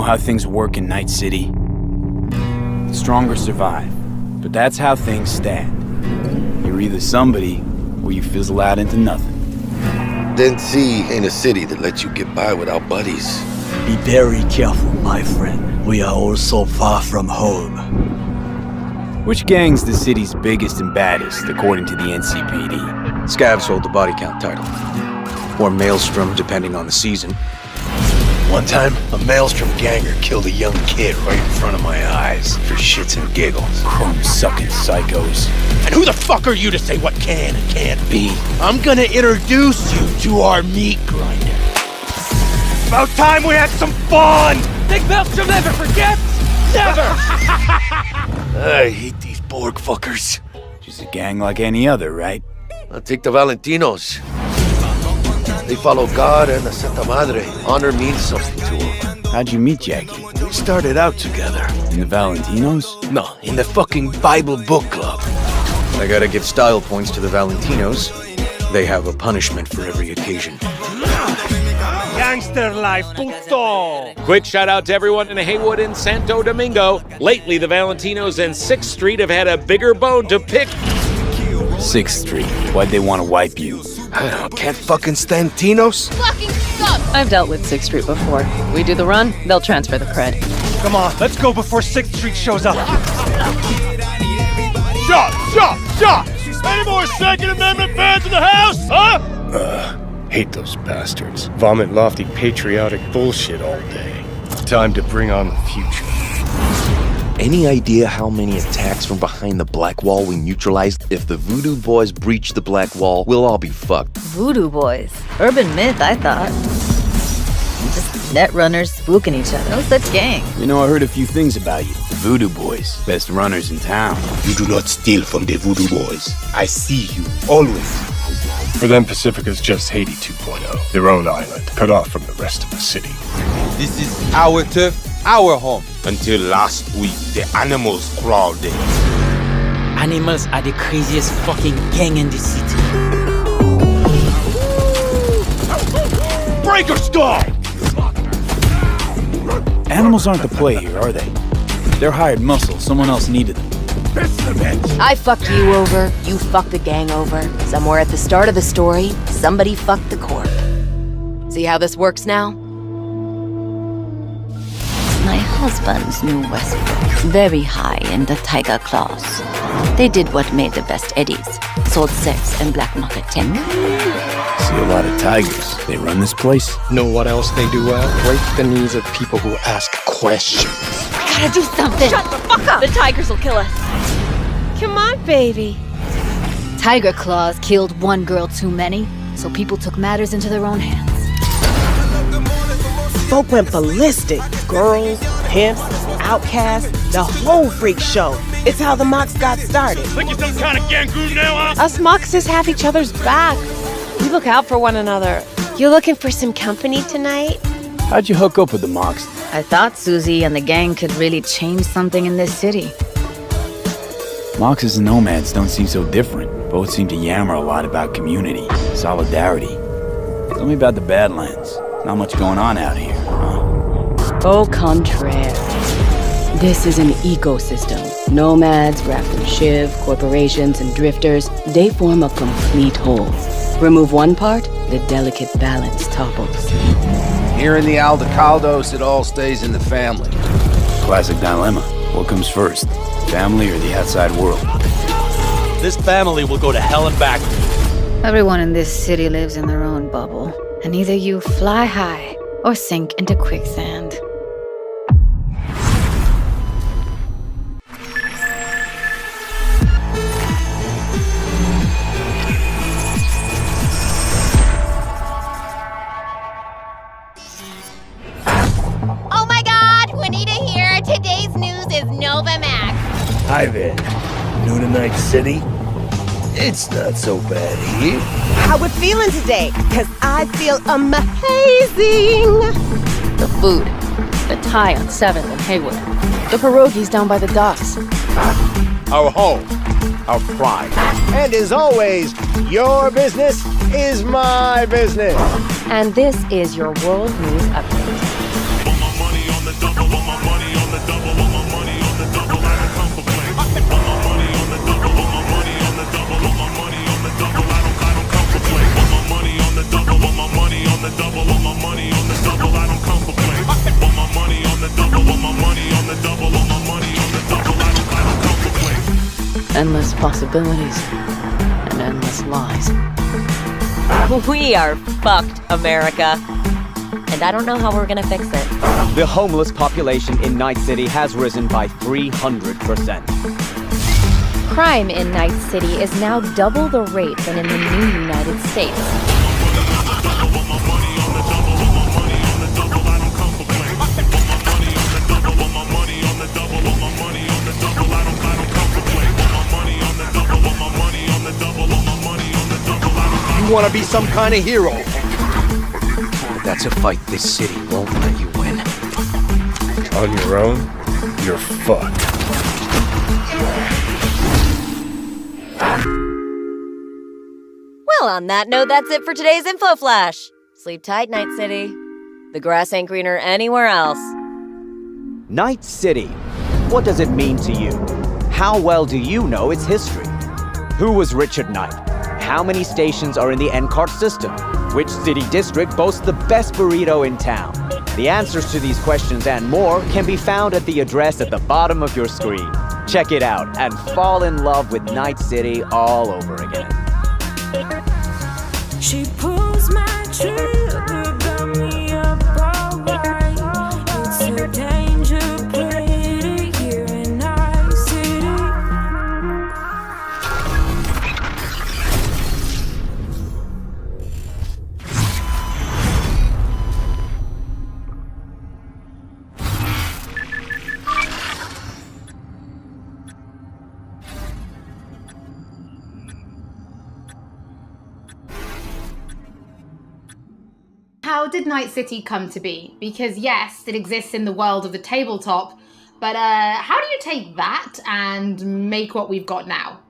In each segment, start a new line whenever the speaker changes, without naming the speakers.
know how things work in Night City? The stronger survive, but that's how things stand. You're either somebody, or you fizzle out into nothing.
Densea ain't a city that lets you get by without buddies.
Be very careful, my friend. We are all so far from home.
Which gang's the city's biggest and baddest, according to the NCPD?
Scavs hold the body count title. Or Maelstrom, depending on the season.
One time, a Maelstrom ganger killed a young kid right in front of my eyes for shits and giggles.
Chrome-sucking psychos.
And who the fuck are you to say what can and can't be? I'm gonna introduce you to our meat grinder. About time we had some fun!
Think Maelstrom never forgets? Never!
I hate these Borg fuckers.
Just a gang like any other, right?
I'll take the Valentinos. They follow God and the Santa Madre. Honor means something to them.
How'd you meet Jackie?
We started out together.
In the Valentinos?
No, in the fucking Bible book club.
I gotta give style points to the Valentinos. They have a punishment for every occasion.
Gangster life, puto!
Quick shout out to everyone in Haywood and Santo Domingo. Lately, the Valentinos and 6th Street have had a bigger bone to pick.
6th Street. Why'd they want to wipe you?
Can't fucking stand Tinos?
Fucking sucks!
I've dealt with 6th Street before. We do the run, they'll transfer the cred.
Come on, let's go before 6th Street shows up. Shot! Any more Second Amendment fans in the house, huh?
Hate those bastards. Vomit lofty patriotic bullshit all day. Time to bring on the future.
Any idea how many attacks from behind the Black Wall we neutralized? If the Voodoo Boys breach the Black Wall, we'll all be fucked.
Voodoo Boys. Urban myth, I thought. Just net runners spooking each other. No such gang.
You know, I heard a few things about you. The Voodoo Boys. Best runners in town.
You do not steal from the Voodoo Boys. I see you, always.
For them, Pacifica's just Haiti 2.0. Their own island, cut off from the rest of the city.
This is our turf, our home. Until last week, the animals crawled in.
Animals are the craziest fucking gang in the city.
Breaker stall!
Animals aren't the play here, are they? They're hired muscle. Someone else needed them.
I fucked you over, you fucked the gang over. Somewhere at the start of the story, somebody fucked the corp. See how this works now?
My husband's knew Westbrook very high in the tiger claws. They did what made the best eddies. Sold sex and black market tech.
See a lot of tigers. They run this place.
Know what else they do well? Break the knees of people who ask questions.
We gotta do something!
Shut the fuck up! The tigers will kill us.
Come on, baby.
Tiger claws killed one girl too many, so people took matters into their own hands.
Folk went ballistic. Girls, pimps, outcasts, the whole freak show. It's how the Mox got started.
Think you're some kind of gangoon now, huh?
Us Moxes have each other's back. We look out for one another. You looking for some company tonight?
How'd you hook up with the Mox?
I thought Susie and the gang could really change something in this city.
Moxes and nomads don't seem so different. Both seem to yammer a lot about community, solidarity. Tell me about the Badlands. Not much going on out here, huh?
Au contraire. This is an ecosystem. Nomads, Graft and Shiv, corporations, and drifters, they form a complete whole. Remove one part, the delicate balance topples.
Here in the Aldecaldos, it all stays in the family.
Classic dilemma. What comes first, family or the outside world?
This family will go to hell and back.
Everyone in this city lives in their own bubble, and either you fly high or sink into quicksand.
Oh my God, Juanita here. Today's news is Nova Max.
Hi there. New to Night City? It's not so bad here.
How we feeling today? Cause I feel amazing.
The food. The Thai on 7th and Haywood. The pierogies down by the docks.
Our home, our pride.
And as always, your business is my business.
And this is your World News Update.
Endless possibilities and endless lies.
We are fucked, America. And I don't know how we're gonna fix it.
The homeless population in Night City has risen by 300%.
Crime in Night City is now double the rate than in the new United States.
You want to be some kind of hero?
That's a fight this city won't let you win.
On your own, you're fucked.
Well, on that note, that's it for today's Info Flash. Sleep tight, Night City. The grass ain't greener anywhere else.
Night City. What does it mean to you? How well do you know its history? Who was Richard Knight? How many stations are in the N-Cart system? Which city district boasts the best burrito in town? The answers to these questions and more can be found at the address at the bottom of your screen. Check it out and fall in love with Night City all over again.
She pulls my trigger, got me up alright. It's a danger play here in Night City.
How did Night City come to be? Because yes, it exists in the world of the tabletop, but how do you take that and make what we've got now?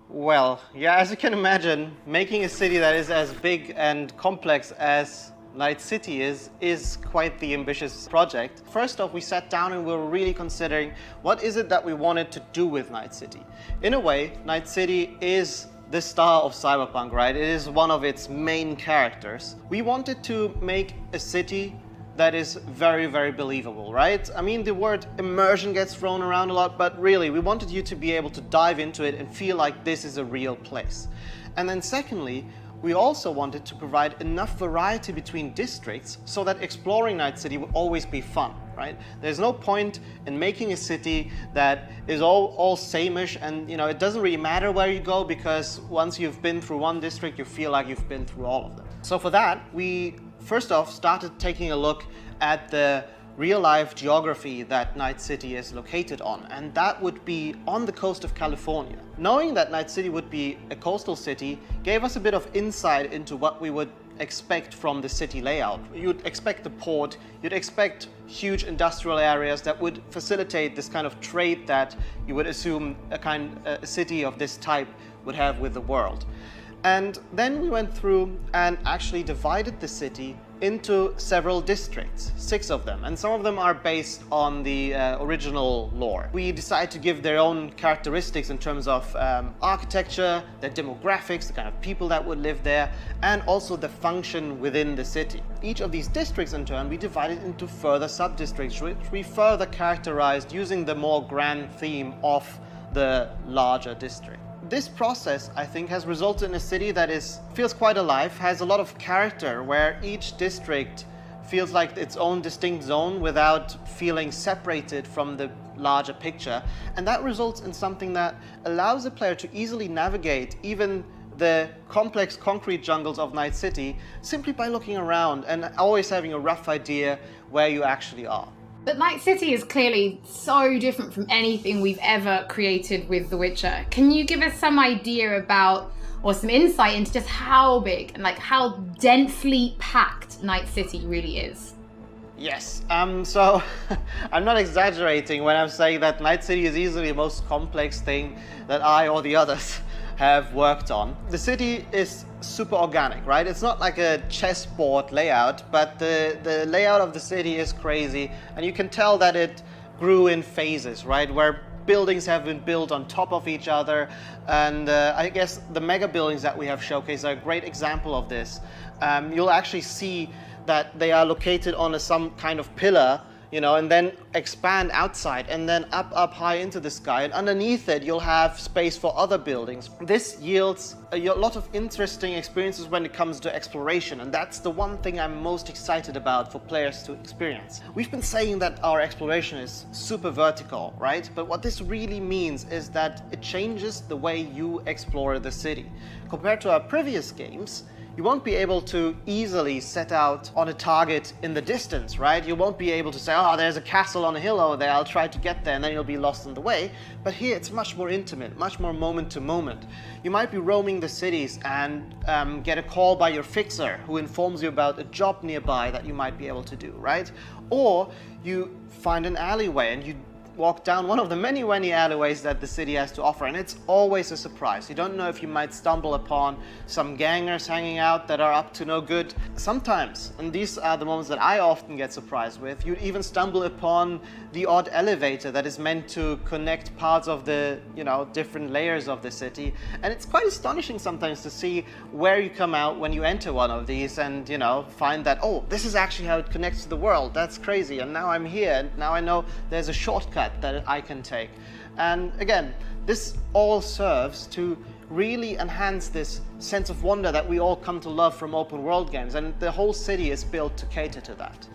Well, yeah, as you can imagine, making a city that is as big and complex as Night City is quite the ambitious project. First off, we sat down and we were really considering what is it that we wanted to do with Night City. In a way, Night City is the star of Cyberpunk, right? It is one of its main characters. We wanted to make a city that is very, very believable, right? I mean, the word immersion gets thrown around a lot, but really, we wanted you to be able to dive into it and feel like this is a real place. And then secondly, we also wanted to provide enough variety between districts so that exploring Night City would always be fun, right? There's no point in making a city that is all same-ish and, you know, it doesn't really matter where you go because once you've been through one district, you feel like you've been through all of them. So for that, we first off started taking a look at the real-life geography that Night City is located on, and that would be on the coast of California. Knowing that Night City would be a coastal city gave us a bit of insight into what we would expect from the city layout. You'd expect the port, you'd expect huge industrial areas that would facilitate this kind of trade that you would assume a city of this type would have with the world. And then we went through and actually divided the city into several districts, 6 of them, and some of them are based on the original lore. We decided to give their own characteristics in terms of architecture, their demographics, the kind of people that would live there, and also the function within the city. Each of these districts in turn we divided into further sub-districts, which we further characterized using the more grand theme of the larger district. This process, I think, has resulted in a city that feels quite alive, has a lot of character, where each district feels like its own distinct zone without feeling separated from the larger picture. And that results in something that allows the player to easily navigate even the complex concrete jungles of Night City simply by looking around and always having a rough idea where you actually are.
But Night City is clearly so different from anything we've ever created with The Witcher. Can you give us some idea about, or some insight into just how big and like how densely packed Night City really is?
Yes, so I'm not exaggerating when I'm saying that Night City is easily the most complex thing that I or the others have worked on. The city is super organic, right? It's not like a chessboard layout, but the layout of the city is crazy, and you can tell that it grew in phases, right? Where buildings have been built on top of each other, and I guess the mega buildings that we have showcased are a great example of this. You'll actually see that they are located on some kind of pillar, you know, and then expand outside and then up high into the sky, and underneath it you'll have space for other buildings. This yields a lot of interesting experiences when it comes to exploration, and that's the one thing I'm most excited about for players to experience. We've been saying that our exploration is super vertical, right? But what this really means is that it changes the way you explore the city. Compared to our previous games, you won't be able to easily set out on a target in the distance, right? You won't be able to say, oh, there's a castle on a hill over there, I'll try to get there, and then you'll be lost on the way. But here it's much more intimate, much more moment to moment. You might be roaming the cities and get a call by your fixer who informs you about a job nearby that you might be able to do, right? Or you find an alleyway and you walk down one of the many alleyways that the city has to offer, and it's always a surprise. You don't know if you might stumble upon some gangers hanging out that are up to no good. Sometimes, and these are the moments that I often get surprised with, you'd even stumble upon the odd elevator that is meant to connect parts of the, you know, different layers of the city. And it's quite astonishing sometimes to see where you come out when you enter one of these and, you know, find that, oh, this is actually how it connects to the world. That's crazy. And now I'm here, and now I know there's a shortcut that I can take. And again, this all serves to really enhance this sense of wonder that we all come to love from open world games, and the whole city is built to cater to that.